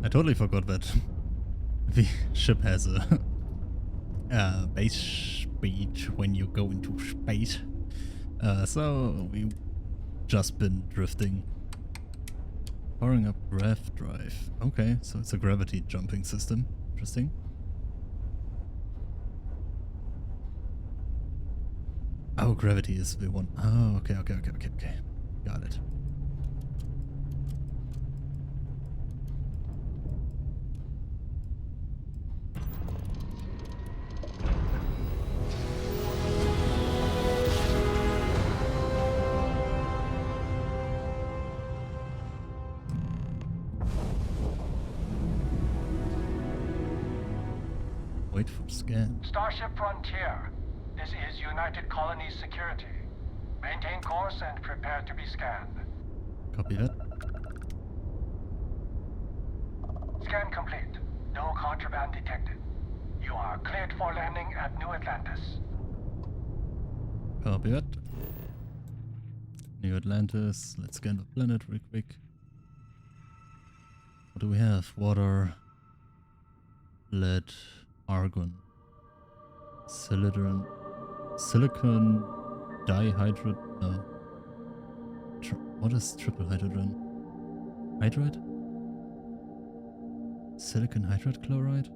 I totally forgot that the ship has a base speed when you go into space. So we've just been drifting. Powering up grav drive. Okay, so it's a gravity jumping system. Interesting. Oh, gravity is the one. Oh, okay. Got it. Wait for scan. Starship Frontier. This is United Colonies Security. Maintain course and prepare to be scanned. Copy that. Scan complete. No contraband detected. You are cleared for landing at New Atlantis. Copy that. New Atlantis. Let's scan the planet real quick. What do we have? Water, lead, argon, silicon dihydrate. No. What is triple hydrogen? Hydride? Silicon hydride chloride?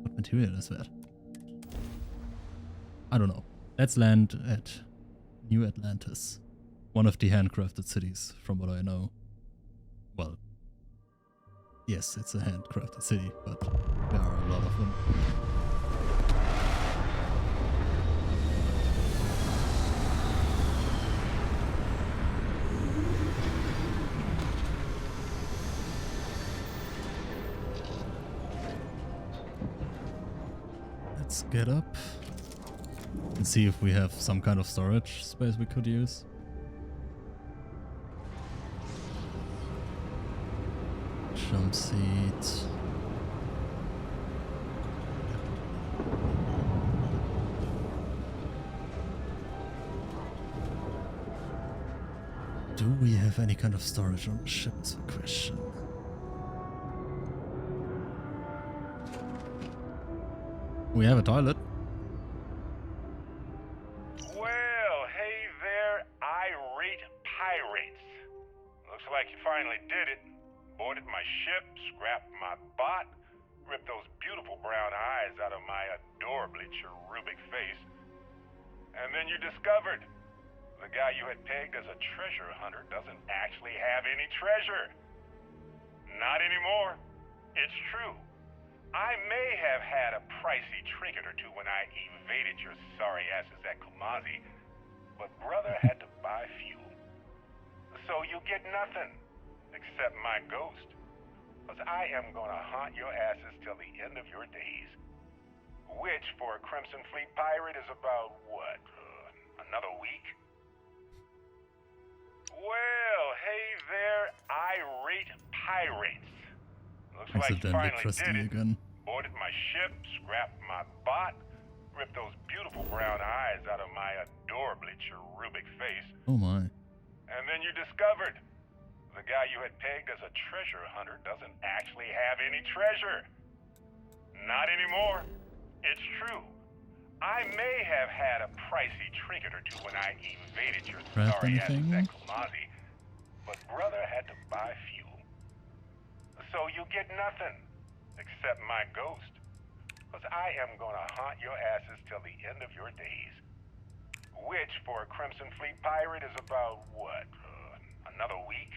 What material is that? I don't know. Let's land at New Atlantis. One of the handcrafted cities, from what I know. Well, yes, it's a handcrafted city, but there are a lot of them. Let's get up and see if we have some kind of storage space we could use. Jump seat. Do we have any kind of storage on the ship is the question. We have a toilet. Well, hey there, irate pirates. Looks like you finally did it. Boarded my ship, scrapped my bot, ripped those beautiful brown eyes out of my adorably cherubic face. And then you discovered the guy you had pegged as a treasure hunter doesn't actually have any treasure. Not anymore. It's true. I may have had a pricey trinket or two when I evaded your sorry asses at Kumazi, but brother had to buy fuel. So you get nothing, except my ghost. Because I am gonna haunt your asses till the end of your days. Which, for a Crimson Fleet pirate, is about, what, another week? Well, hey there, irate pirates. Looks like you Accidentally finally trusting did it. again. Boarded my ship, scrapped my bot, ripped those beautiful brown eyes out of my adorably cherubic face. Oh my. And then you discovered the guy you had pegged as a treasure hunter doesn't actually have any treasure. Not anymore. It's true. I may have had a pricey trinket or two when I evaded your Craft sorry asses anything? at Kumazi, but brother had to buy fuel. So you get nothing, except my ghost. Because I am gonna haunt your asses till the end of your days. Which, for a Crimson Fleet pirate, is about, what, another week?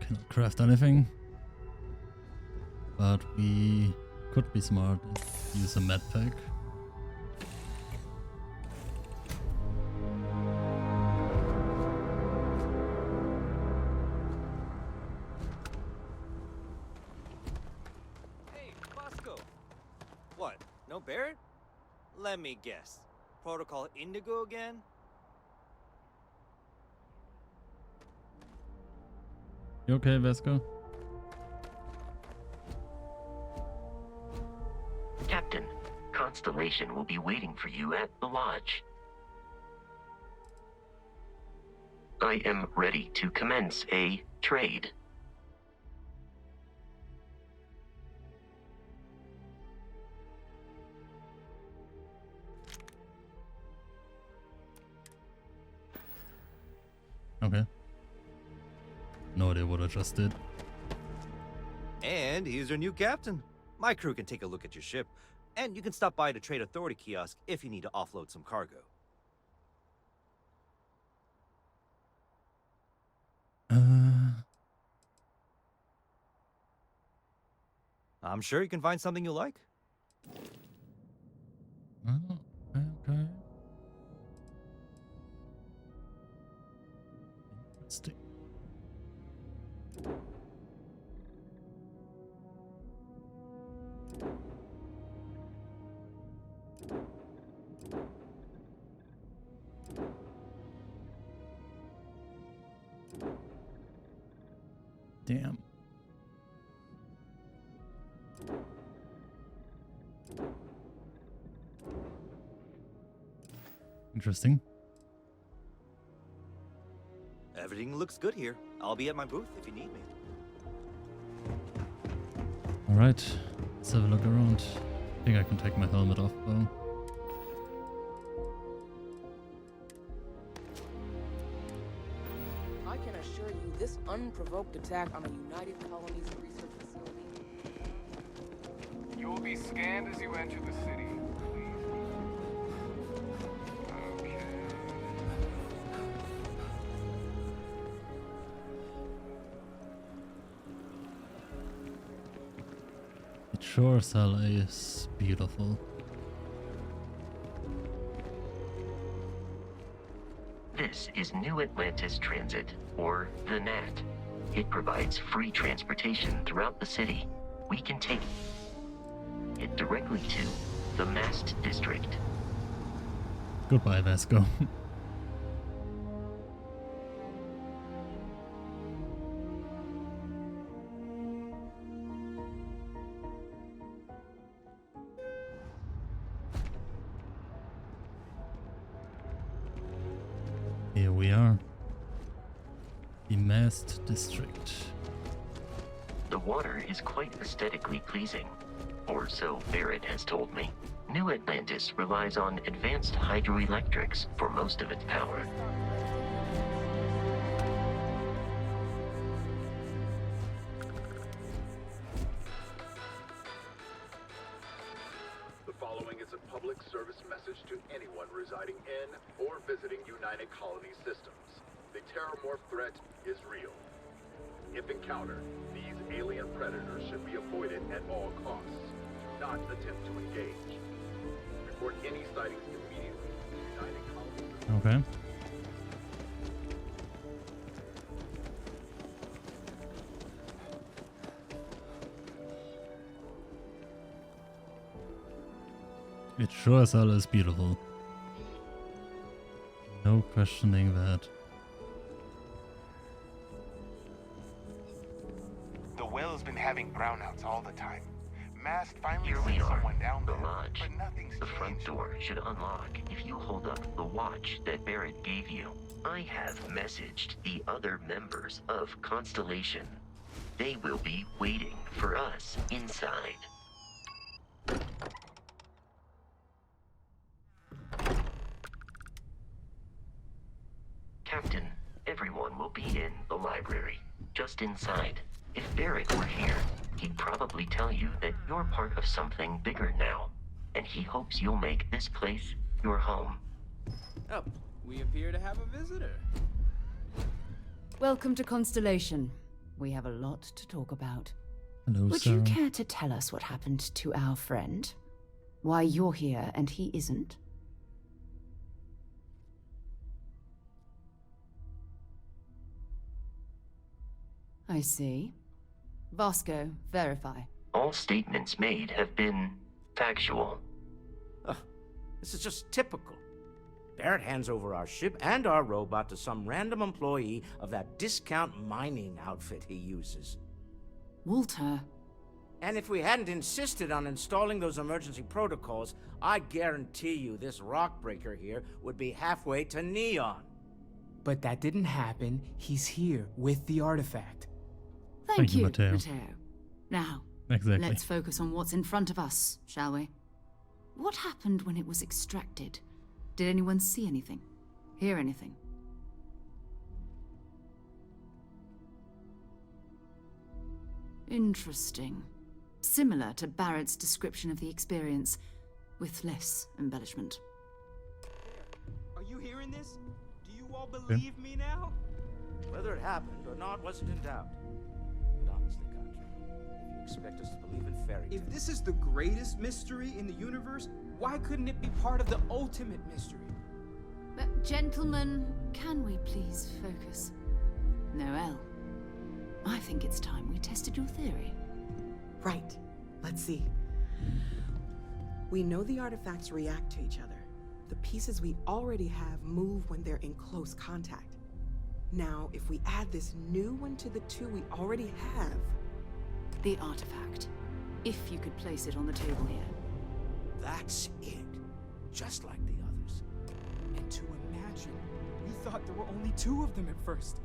Cannot craft anything. But we could be smart and use a med pack. Hey, Bosco. What? No Barrett? Let me guess. Protocol Indigo again? You okay, Vesco? Captain, Constellation will be waiting for you at the lodge. I am ready to commence a trade. Okay. No idea what I just did. And he's your new captain. My crew can take a look at your ship, and you can stop by the Trade Authority kiosk if you need to offload some cargo. I'm sure you can find something you like. Oh, okay. Interesting. Damn. Interesting. Everything looks good here. I'll be at my booth if you need me. Alright, let's have a look around. I think I can take my helmet off though. I can assure you this unprovoked attack on a United Colonies research facility. You will be scanned as you enter the city. Please. Okay. It sure as hell is beautiful. This is New Atlantis Transit, or the NAT. It provides free transportation throughout the city. We can take it directly to the Mast District. Goodbye, Vasco. Here we are. The Mast District. The water is quite aesthetically pleasing, or so Barrett has told me. New Atlantis relies on advanced hydroelectrics for most of its power. The following is a public service message to anyone residing in or visiting United Colonies systems. The terrormorph threat is real. If encountered, these alien predators should be avoided at all costs. Do not attempt to engage. Report any sightings immediately to United Colonies. Okay. It sure as hell is beautiful. No questioning that. The well's been having brownouts all the time. Mast finally Here we sent are, someone down the there, lodge. but nothing's The front changed. door should unlock if you hold up the watch that Barrett gave you. I have messaged the other members of Constellation. They will be waiting for us inside. Captain, everyone will be in the library, just inside. If Barrett were here, he'd probably tell you that you're part of something bigger now, and he hopes you'll make this place your home. Oh, we appear to have a visitor. Welcome to Constellation. We have a lot to talk about. Hello, Would Sarah. you care to tell us what happened to our friend? Why you're here and he isn't? I see. Vasco, verify. All statements made have been factual. Ugh, this is just typical. Barrett hands over our ship and our robot to some random employee of that discount mining outfit he uses. Walter. And if we hadn't insisted on installing those emergency protocols, I guarantee you this rock breaker here would be halfway to Neon. But that didn't happen. He's here with the artifact. Thank you, Matteo. Matteo. Now, Exactly. let's focus on what's in front of us, shall we? What happened when it was extracted? Did anyone see anything? Hear anything? Interesting. Similar to Barrett's description of the experience, with less embellishment. Are you hearing this? Do you all believe me now? Whether it happened or not wasn't in doubt. But honestly, Contra, if you expect us to believe in fairy tales... If this is the greatest mystery in the universe, why couldn't it be part of the ultimate mystery? But gentlemen, can we please focus? Noel, I think it's time we tested your theory. Right. Let's see. We know the artifacts react to each other. The pieces we already have move when they're in close contact. Now, if we add this new one to the two we already have... The artifact. If you could place it on the table here. That's it. Just like the others. And to imagine, we thought there were only 2 of them at first.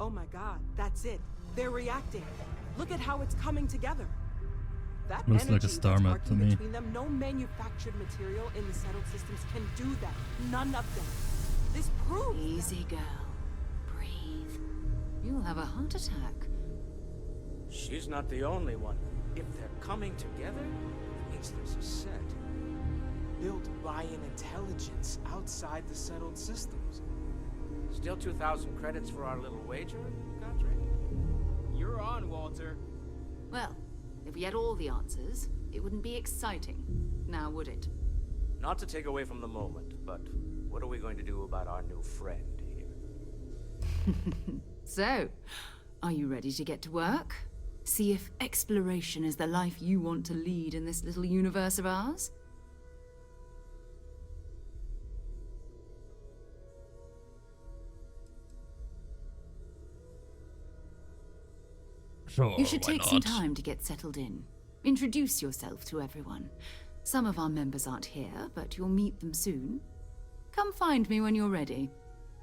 Oh my god, that's it. They're reacting. Look at how it's coming together. That Looks like a energy star that's map to arcing me. between them, no manufactured material in the settled systems can do that. None of them. This proves... Easy, girl. Breathe. You'll have a heart attack. She's not the only one. If they're coming together, it means there's a set. Built by an intelligence outside the settled systems. Still 2,000 credits for our little wager, Contra? You're on, Walter. Well, if we had all the answers, it wouldn't be exciting. Now, would it? Not to take away from the moment, but what are we going to do about our new friend here? So, are you ready to get to work? See if exploration is the life you want to lead in this little universe of ours? Sure, You should why take some not? time to get settled in. Introduce yourself to everyone. Some of our members aren't here, but you'll meet them soon. Come find me when you're ready.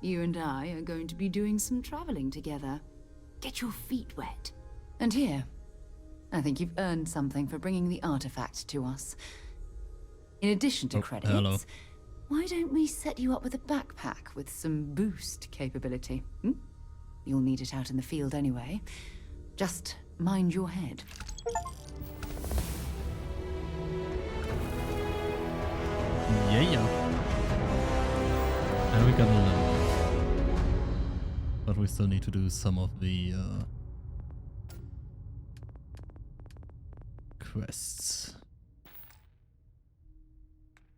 You and I are going to be doing some traveling together. Get your feet wet. And here, I think you've earned something for bringing the artifact to us. In addition to credits, hello. why don't we set you up with a backpack with some boost capability? Hmm? You'll need it out in the field anyway. Just mind your head. Yeah. And we got a level. But we still need to do some of the quests.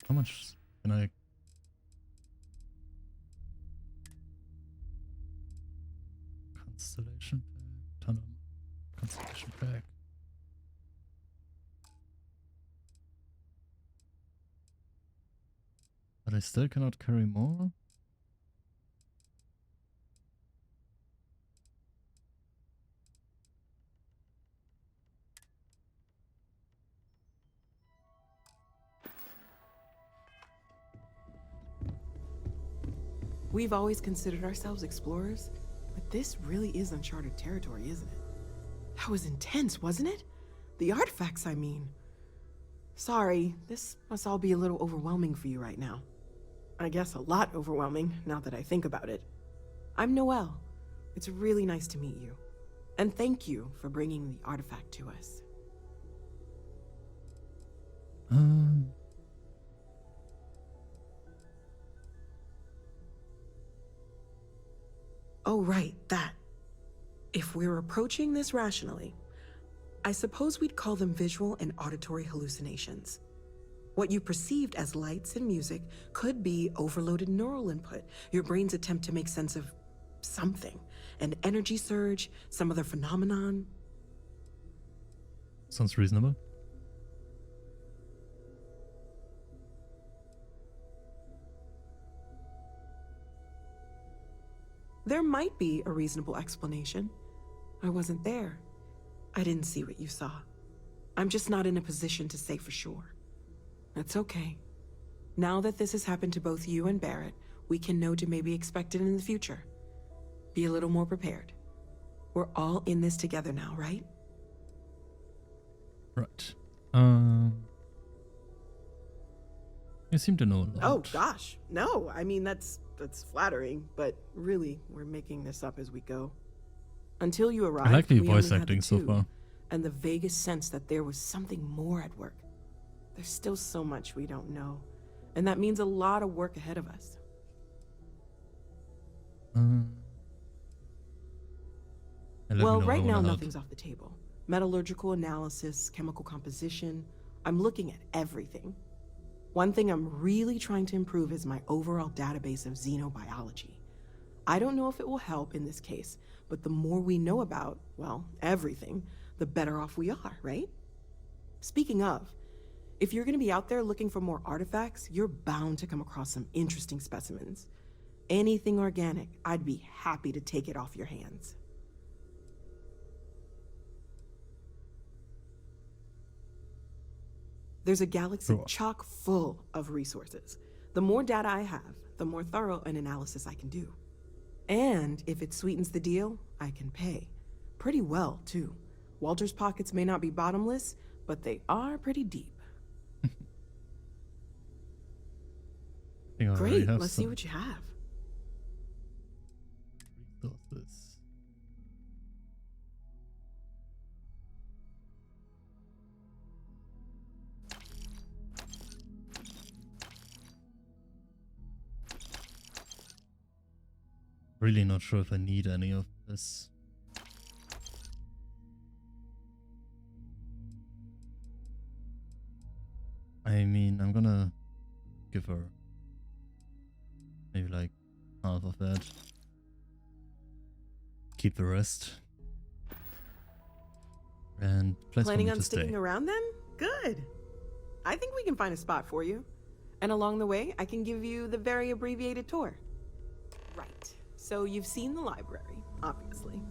How much can I... Constellation pack, ton of Constellation pack. But I still cannot carry more? We've always considered ourselves explorers, but this really is uncharted territory, isn't it? That was intense, wasn't it? The artifacts, I mean. Sorry, this must all be a little overwhelming for you right now. I guess a lot overwhelming, now that I think about it. I'm Noelle. It's really nice to meet you. And thank you for bringing the artifact to us. Oh, right, that. If we're approaching this rationally, I suppose we'd call them visual and auditory hallucinations. What you perceived as lights and music could be overloaded neural input, your brain's attempt to make sense of something. An energy surge, some other phenomenon. Sounds reasonable. There might be a reasonable explanation. I wasn't there. I didn't see what you saw. I'm just not in a position to say for sure. That's okay. Now that this has happened to both you and Barrett, we can know to maybe expect it in the future. Be a little more prepared. We're all in this together now, right? Right. You seem to know a lot. Oh gosh, no. I mean, that's flattering, but really, we're making this up as we go. Until you arrived, I like the we voice only had acting the so two, far. and the vaguest sense that there was something more at work. There's still so much we don't know, and that means a lot of work ahead of us. Well, right now nothing's off the table. Metallurgical analysis, chemical composition. I'm looking at everything. One thing I'm really trying to improve is my overall database of xenobiology. I don't know if it will help in this case, but the more we know about, well, everything, the better off we are, right? Speaking of, if you're going to be out there looking for more artifacts, you're bound to come across some interesting specimens. Anything organic, I'd be happy to take it off your hands. There's a galaxy chock full of resources. The more data I have, the more thorough an analysis I can do. And if it sweetens the deal, I can pay. Pretty well, too. Walter's pockets may not be bottomless, but they are pretty deep. Great, let's see what you have. Resources. Really not sure if I need any of this. I mean, I'm gonna give her maybe like half of that. Keep the rest. And planning on sticking around then? Good. I think we can find a spot for you. And along the way, I can give you the very abbreviated tour. Right. So you've seen the library, obviously.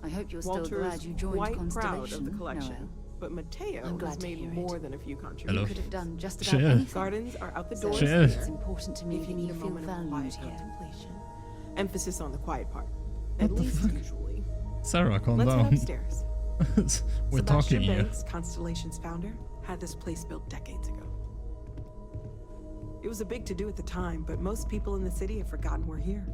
I hope you're Walter's still glad you joined quite Constellation, proud of the collection. Noel. But Mateo has made more than a few contributions. You could have done just about anything. Gardens are out the door. It's important to me if you that need you a feel moment of quiet valued here. contemplation. Emphasis on the quiet part. At least usually. Sarah, calm Let's down. head upstairs. We're Sebastian talking here. Banks, Constellation's founder, had this place built decades ago. It was a big to-do at the time, but most people in the city have forgotten we're here.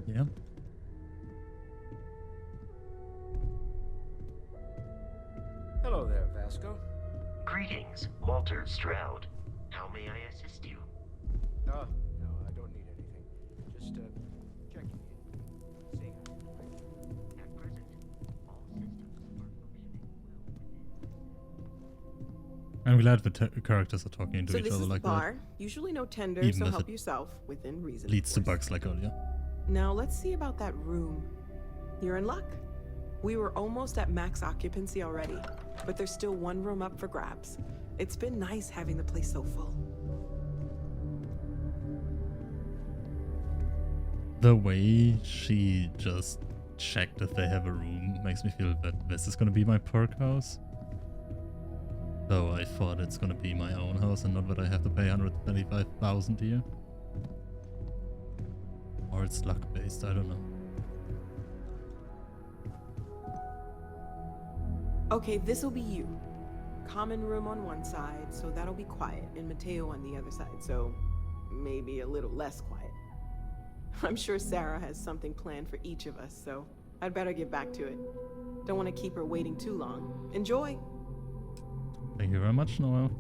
Yeah. Hello there, Vasco. Greetings, Walter Stroud. How may I assist you? No, I don't need anything. Just, checking in. Seeing how. At present, all systems are functioning well. I'm glad the characters are talking to So each this other is like the bar. that. Usually no tenders, Even so if help it yourself within reason. Leads to bugs like earlier. Now let's see about that room. You're in luck. We were almost at max occupancy already, but there's still one room up for grabs. It's been nice having the place so full. The way she just checked if they have a room makes me feel that this is gonna be my perk house. Though I thought it's gonna be my own house and not that I have to pay 125,000 a year. Or it's luck based, I don't know. Okay, this'll be you. Common room on one side, so that'll be quiet, and Mateo on the other side, so maybe a little less quiet. I'm sure Sarah has something planned for each of us, so I'd better get back to it. Don't want to keep her waiting too long. Enjoy! Thank you very much, Noel.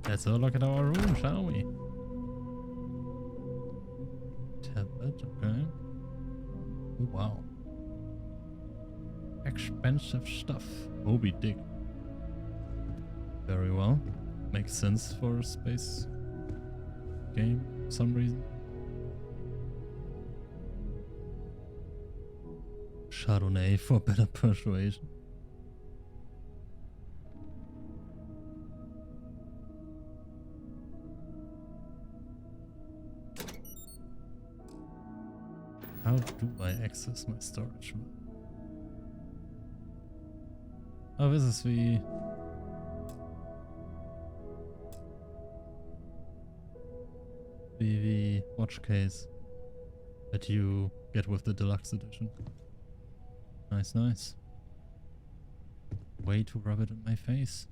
Let's have a look at our room, shall we? Tablet, okay. Oh, wow. Expensive stuff. Moby Dick. Very well. Makes sense for a space game for some reason. Chardonnay for better persuasion. How do I access my storage? Oh, this is the watch case that you get with the deluxe edition. Nice, nice. Way to rub it in my face.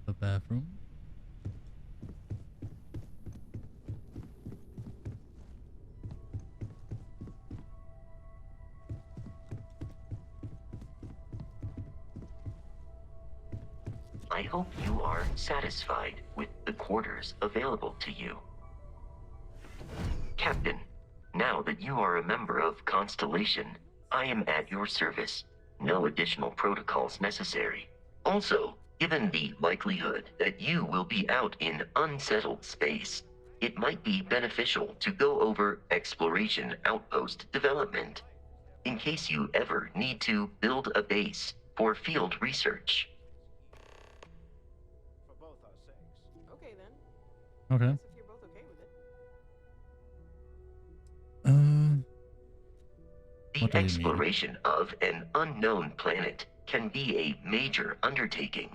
The bathroom. I hope you are satisfied with the quarters available to you. Captain, now that you are a member of Constellation, I am at your service. No additional protocols necessary. Also, given the likelihood that you will be out in unsettled space, it might be beneficial to go over exploration outpost development, in case you ever need to build a base for field research. Okay then. Okay. Guess if you're both okay with it. The exploration of an unknown planet can be a major undertaking.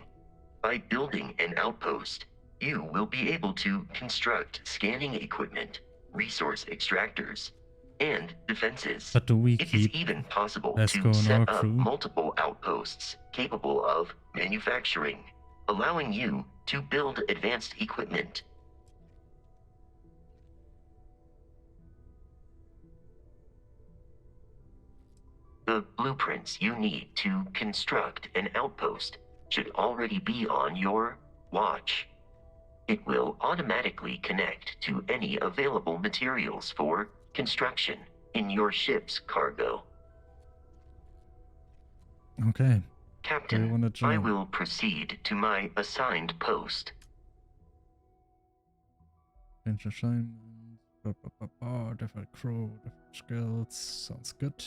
By building an outpost, you will be able to construct scanning equipment, resource extractors, and defenses. But do we It is keep even possible Vasco to and set our up crew? multiple outposts capable of manufacturing, allowing you to build advanced equipment. The blueprints you need to construct an outpost should already be on your watch. It will automatically connect to any available materials for construction in your ship's cargo. Okay. Captain, wanna I join? will proceed to my assigned post. Change assignment. Different crew, different skills. Sounds good.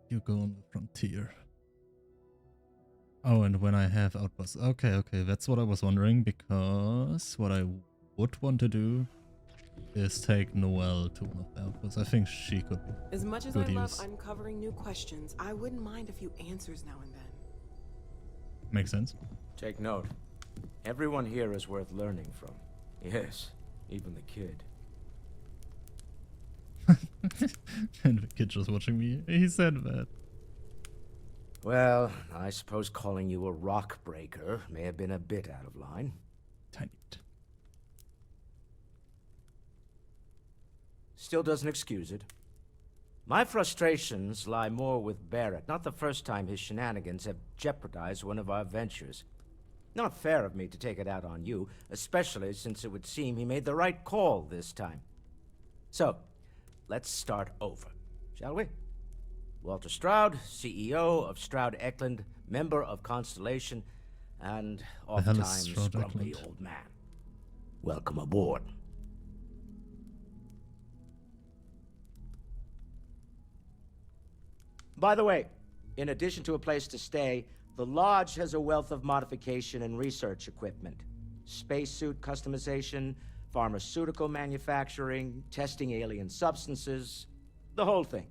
You go on the frontier. Oh, and when I have outposts. Okay, that's what I was wondering, because what I would want to do is take Noelle to one of the outposts. I think she could. As much as Good I love use. uncovering new questions, I wouldn't mind a few answers now and then. Makes sense. Take note. Everyone here is worth learning from. Yes, even the kid. And the kid just watching me. He said that. Well, I suppose calling you a rock breaker may have been a bit out of line. Tiny bit. Still doesn't excuse it. My frustrations lie more with Barrett. Not the first time his shenanigans have jeopardized one of our ventures. Not fair of me to take it out on you, especially since it would seem he made the right call this time. So, let's start over, shall we? Walter Stroud, CEO of Stroud Eklund, member of Constellation, and The hell is oft-times Stroud grumpy Eklund? old man. Welcome aboard. By the way, in addition to a place to stay, the Lodge has a wealth of modification and research equipment. Spacesuit customization, pharmaceutical manufacturing, testing alien substances, the whole thing.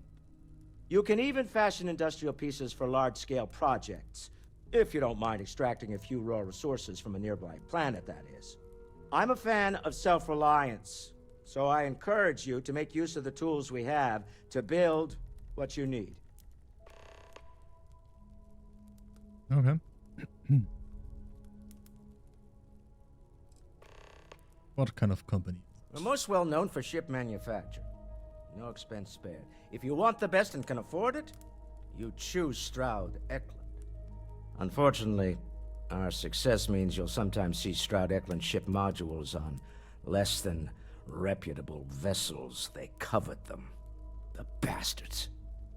You can even fashion industrial pieces for large-scale projects, if you don't mind extracting a few raw resources from a nearby planet, that is. I'm a fan of self-reliance, so I encourage you to make use of the tools we have to build what you need. Okay. What kind of company? We're most well known for ship manufacture. No expense spared. If you want the best and can afford it, you choose Stroud Eklund. Unfortunately, our success means you'll sometimes see Stroud Eklund ship modules on less than reputable vessels. They covet them. The bastards.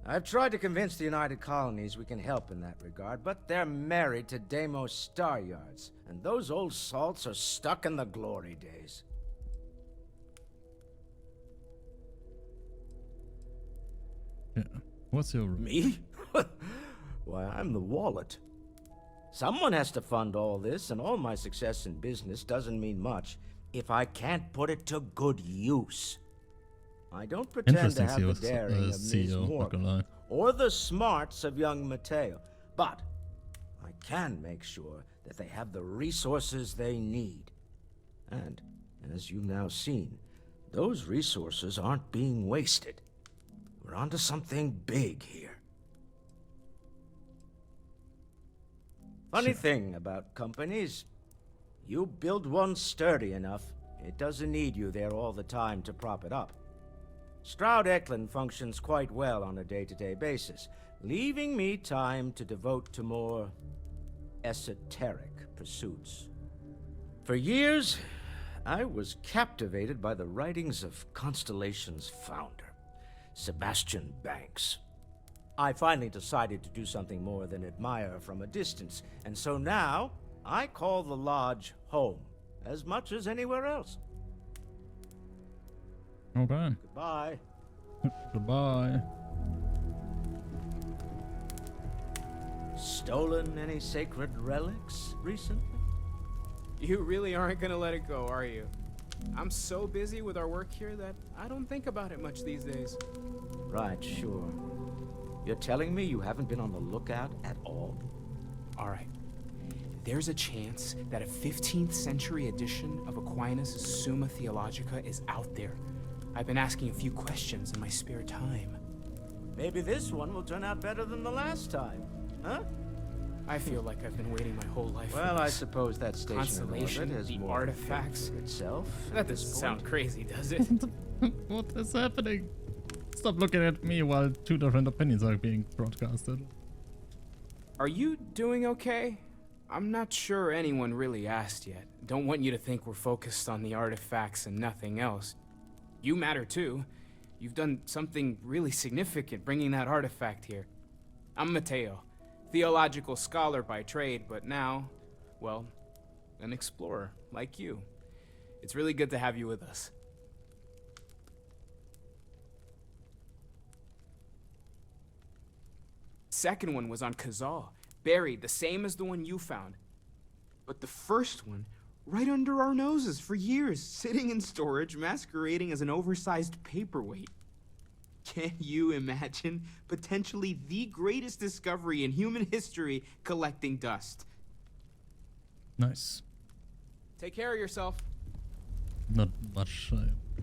I've tried to convince the United Colonies we can help in that regard, but they're married to Deimos Star Yards, and those old salts are stuck in the glory days. Yeah. What's your... Me? Why, I'm the wallet. Someone has to fund all this, and all my success in business doesn't mean much if I can't put it to good use. I don't pretend to have the daring of Ms. CEO, not gonna lie. Morgan or the smarts of young Mateo, but I can make sure that they have the resources they need. And, as you've now seen, those resources aren't being wasted. We're onto something big here. Funny thing about companies, you build one sturdy enough, it doesn't need you there all the time to prop it up. Stroud Eklund functions quite well on a day-to-day basis, leaving me time to devote to more esoteric pursuits. For years, I was captivated by the writings of Constellation's founder, Sebastian Banks. I finally decided to do something more than admire from a distance, and so now I call the Lodge home, as much as anywhere else. Okay. Goodbye. Goodbye. Stolen any sacred relics recently? You really aren't gonna let it go, are you? I'm so busy with our work here that I don't think about it much these days. Right, sure. You're telling me you haven't been on the lookout at all? All right. There's a chance that a 15th century edition of Aquinas' Summa Theologica is out there. I've been asking a few questions in my spare time. Maybe this one will turn out better than the last time, huh? I feel like I've been waiting my whole life Well, for I this. suppose that station Constellation, in orbit has the more artifacts for itself. That doesn't sound crazy, does it? What is happening? Stop looking at me while two different opinions are being broadcasted. Are you doing okay? I'm not sure anyone really asked yet. Don't want you to think we're focused on the artifacts and nothing else. You matter too. You've done something really significant bringing that artifact here. I'm Mateo, theological scholar by trade, but now, well, an explorer like you. It's really good to have you with us. Second one was on Kazal, buried the same as the one you found. But the first one, right under our noses for years, sitting in storage, masquerading as an oversized paperweight. Can you imagine potentially the greatest discovery in human history collecting dust? Nice. Take care of yourself. Not much.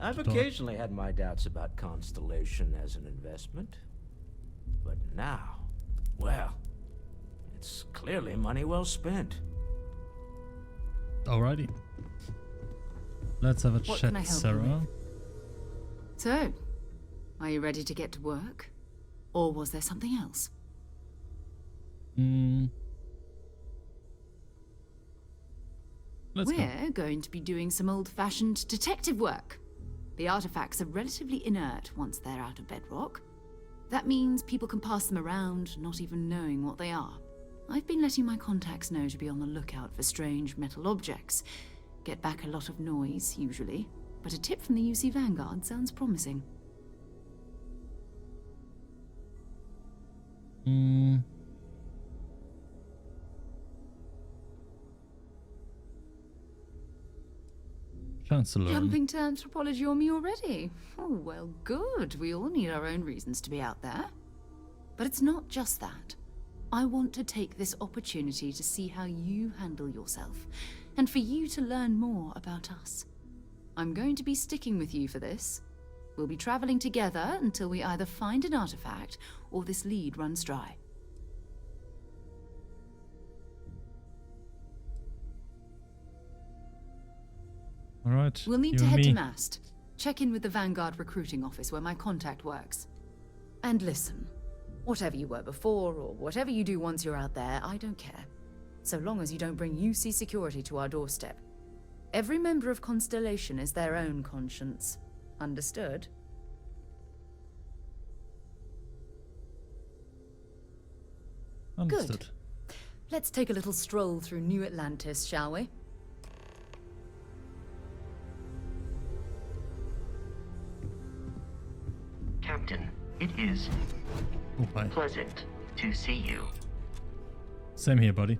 I've occasionally had my doubts about Constellation as an investment. But now, well, it's clearly money well spent. Alrighty. Let's have a What chat, can I help you Sarah. with? So, are you ready to get to work? Or was there something else? We're going to be doing some old-fashioned detective work. The artifacts are relatively inert once they're out of bedrock. That means people can pass them around, not even knowing what they are. I've been letting my contacts know to be on the lookout for strange metal objects. Get back a lot of noise, usually, but a tip from the UC Vanguard sounds promising. Chancellor. Jumping to anthropology on me already? Oh, well, good. We all need our own reasons to be out there. But it's not just that. I want to take this opportunity to see how you handle yourself, and for you to learn more about us. I'm going to be sticking with you for this. We'll be traveling together until we either find an artifact or this lead runs dry. Alright. We'll need to head to Mast. Check in with the Vanguard recruiting office where my contact works. And listen, whatever you were before or whatever you do once you're out there, I don't care. So long as you don't bring UC security to our doorstep. Every member of Constellation is their own conscience. Understood? Understood. Good. Let's take a little stroll through New Atlantis, shall we? Captain, it is Oh, bye. pleasant to see you. Same here, buddy.